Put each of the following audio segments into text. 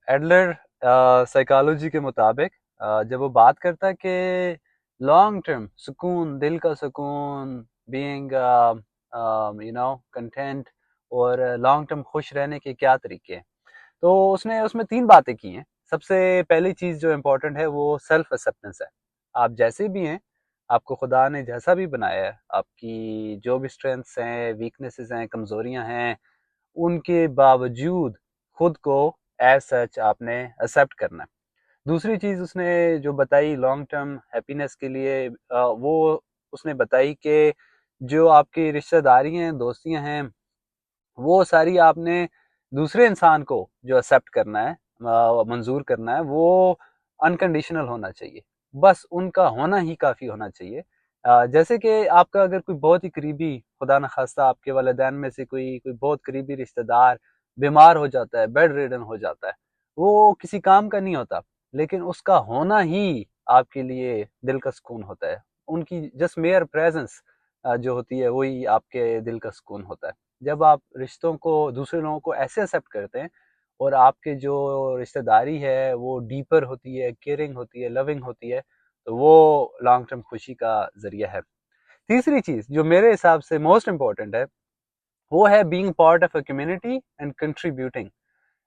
Adler psychology के मुताबिक जब वो बात करता है कि लॉन्ग टर्म सुकून, दिल का सुकून, बीइंग कंटेंट और लॉन्ग टर्म खुश रहने के क्या तरीके हैं, तो उसने उसमें तीन बातें की हैं। सबसे पहली चीज़ जो इम्पोर्टेंट है वो सेल्फ एक्सेप्टेंस है। आप जैसे भी हैं, आपको खुदा ने जैसा भी बनाया है, आपकी जो भी स्ट्रेंथ्स हैं, वीकनेसेस हैं, कमज़ोरियां हैं, उनके बावजूद खुद को एज सच आपने एक्सेप्ट करना है। दूसरी चीज़ उसने जो बताई लॉन्ग टर्म हैप्पीनेस के लिए, वो उसने बताई कि जो आपकी रिश्तेदारी हैं, दोस्तियां हैं, वो सारी आपने दूसरे इंसान को जो एक्सेप्ट करना है, मंजूर करना है, वो अनकंडीशनल होना चाहिए। बस उनका होना ही काफ़ी होना चाहिए। जैसे कि आपका अगर कोई बहुत ही करीबी, खुदा न खास्ता आपके वालिदैन में से कोई कोई बहुत करीबी रिश्तेदार बीमार हो जाता है, बेड रिडन हो जाता है, वो किसी काम का नहीं होता, लेकिन उसका होना ही आपके लिए दिल का सुकून होता है। उनकी जस्ट मेयर प्रेजेंस जो होती है वही आपके दिल का सुकून होता है। जब आप रिश्तों को, दूसरे लोगों को ऐसे एक्सेप्ट करते हैं और आपके जो रिश्तेदारी है वो डीपर होती है, केयरिंग होती है, लविंग होती है, तो वो लॉन्ग टर्म खुशी का जरिया है। तीसरी चीज जो मेरे हिसाब से मोस्ट इम्पोर्टेंट है, वो है being part of a community and contributing.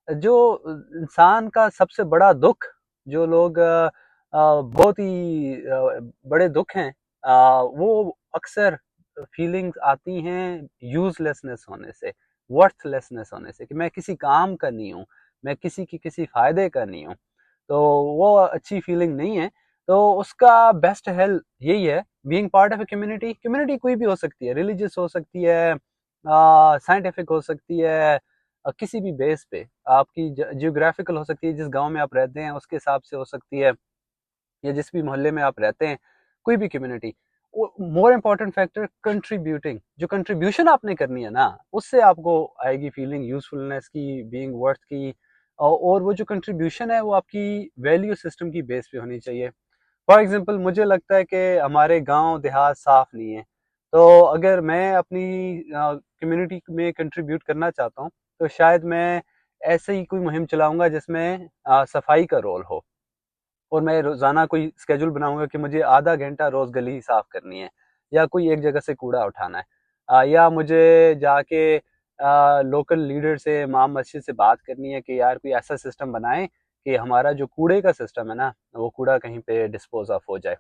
जो इंसान का सबसे बड़ा दुख, जो लोग बहुत ही बड़े दुख हैं, वो अक्सर फीलिंग्स आती हैं यूजलेसनेस होने से, वर्थलेसनेस होने से, कि मैं किसी काम का नहीं हूँ, मैं किसी की किसी फायदे का नहीं हूँ। तो वो अच्छी फीलिंग नहीं है। तो उसका बेस्ट हेल्प यही है, being part of a community. Community कोई भी हो सकती है, रिलीजियस हो सकती है, साइंटिफिक हो सकती है, किसी भी बेस पे आपकी जियोग्राफिकल हो सकती है, जिस गांव में आप रहते हैं उसके हिसाब से हो सकती है, या जिस भी मोहल्ले में आप रहते हैं, कोई भी community. More important factor contributing, जो कंट्रीब्यूशन आपने करनी है ना, उससे आपको आएगी फीलिंग यूजफुलनेस की, बीइंग वर्थ की। और वो जो कंट्रीब्यूशन है वो आपकी वैल्यू सिस्टम की बेस पे होनी चाहिए। फॉर एग्जाम्पल, मुझे लगता है कि हमारे गांव देहात साफ नहीं है, तो अगर मैं अपनी कम्युनिटी में कंट्रीब्यूट करना चाहता हूँ, तो शायद मैं ऐसे ही कोई मुहिम चलाऊंगा जिसमें सफाई का रोल हो, और मैं रोजाना कोई स्केड्यूल बनाऊंगा कि मुझे आधा घंटा रोज गली साफ करनी है, या कोई एक जगह से कूड़ा उठाना है, या मुझे जाके लोकल लीडर से, इमाम मस्जिद से बात करनी है कि यार कोई ऐसा सिस्टम बनाएं कि हमारा जो कूड़े का सिस्टम है ना, वो कूड़ा कहीं पे डिस्पोज ऑफ हो जाए।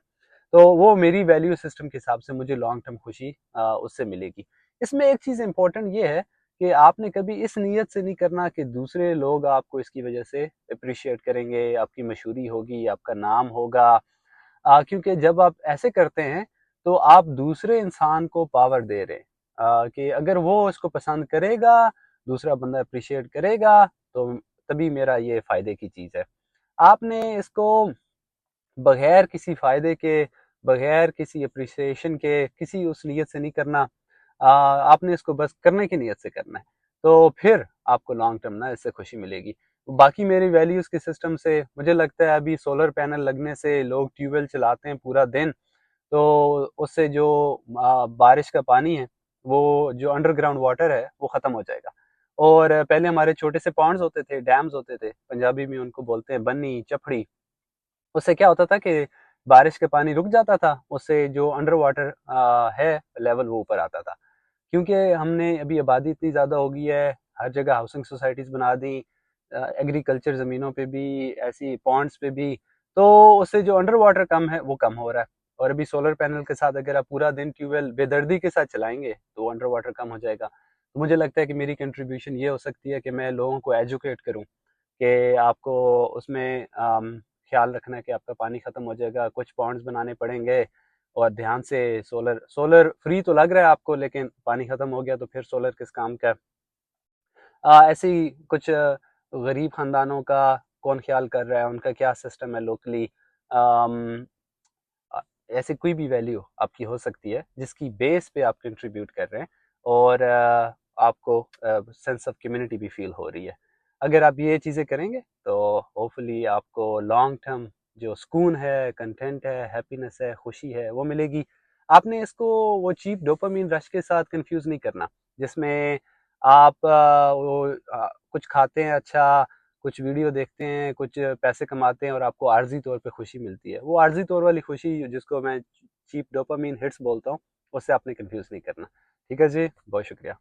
तो वो मेरी वैल्यू सिस्टम के हिसाब से मुझे लॉन्ग टर्म खुशी उससे मिलेगी। इसमें एक चीज़ इंपॉर्टेंट ये है कि आपने कभी इस नीयत से नहीं करना कि दूसरे लोग आपको इसकी वजह से अप्रिशिएट करेंगे, आपकी मशहूरी होगी, आपका नाम होगा। क्योंकि जब आप ऐसे करते हैं तो आप दूसरे इंसान को पावर दे रहे हैं, कि अगर वो इसको पसंद करेगा, दूसरा बंदा अप्रिशिएट करेगा, तो तभी मेरा ये फ़ायदे की चीज़ है। आपने इसको बगैर किसी फ़ायदे के, बगैर किसी अप्रिसिएशन के, किसी उस नीयत से नहीं करना। आपने इसको बस करने की नीयत से करना है, तो फिर आपको लॉन्ग टर्म ना इससे खुशी मिलेगी। बाकी मेरी वैल्यूज़ के सिस्टम से मुझे लगता है, अभी सोलर पैनल लगने से लोग ट्यूबवेल चलाते हैं पूरा दिन, तो उससे जो बारिश का पानी है, वो जो अंडरग्राउंड वाटर है वो ख़त्म हो जाएगा। और पहले हमारे छोटे से पॉन्ड्स होते थे, डैम्स होते थे, पंजाबी में उनको बोलते हैं बन्नी, चपड़ी। उससे क्या होता था कि बारिश का पानी रुक जाता था, उससे जो अंडर वाटर है लेवल, वो ऊपर आता था। क्योंकि हमने अभी आबादी इतनी ज़्यादा हो गई है, हर जगह हाउसिंग सोसाइटीज़ बना दी, एग्रीकल्चर ज़मीनों पे भी, ऐसी पॉन्ड्स पे भी, तो उससे जो अंडर वाटर कम है वो कम हो रहा है। और अभी सोलर पैनल के साथ अगर आप पूरा दिन ट्यूबवेल बेदर्दी के साथ चलाएंगे तो अंडर वाटर कम हो जाएगा। तो मुझे लगता है कि मेरी कंट्रीब्यूशन ये हो सकती है कि मैं लोगों को एजुकेट करूँ कि आपको उसमें ख्याल रखना है कि आपका पानी ख़त्म हो जाएगा, कुछ पॉन्ड्स बनाने पड़ेंगे, और ध्यान से सोलर सोलर फ्री तो लग रहा है आपको, लेकिन पानी ख़त्म हो गया तो फिर सोलर किस काम का। ऐसे ही कुछ गरीब ख़ानदानों का कौन ख्याल कर रहा है, उनका क्या सिस्टम है लोकली। ऐसे कोई भी वैल्यू आपकी हो सकती है जिसकी बेस पे आप कंट्रीब्यूट कर रहे हैं, और आपको सेंस ऑफ कम्युनिटी भी फील हो रही है। अगर आप ये चीज़ें करेंगे तो होपफुली आपको लॉन्ग टर्म जो सुकून है, कंटेंट है, हैप्पीनेस है, खुशी है, वो मिलेगी। आपने इसको वो चीप डोपामीन रश के साथ कंफ्यूज नहीं करना, जिसमें आप कुछ खाते हैं अच्छा, कुछ वीडियो देखते हैं, कुछ पैसे कमाते हैं और आपको आर्जी तौर पे खुशी मिलती है। वो आर्जी तौर वाली खुशी जिसको मैं चीप डोपामीन हिट्स बोलता हूँ, उससे आपने कंफ्यूज नहीं करना। ठीक है जी, बहुत शुक्रिया।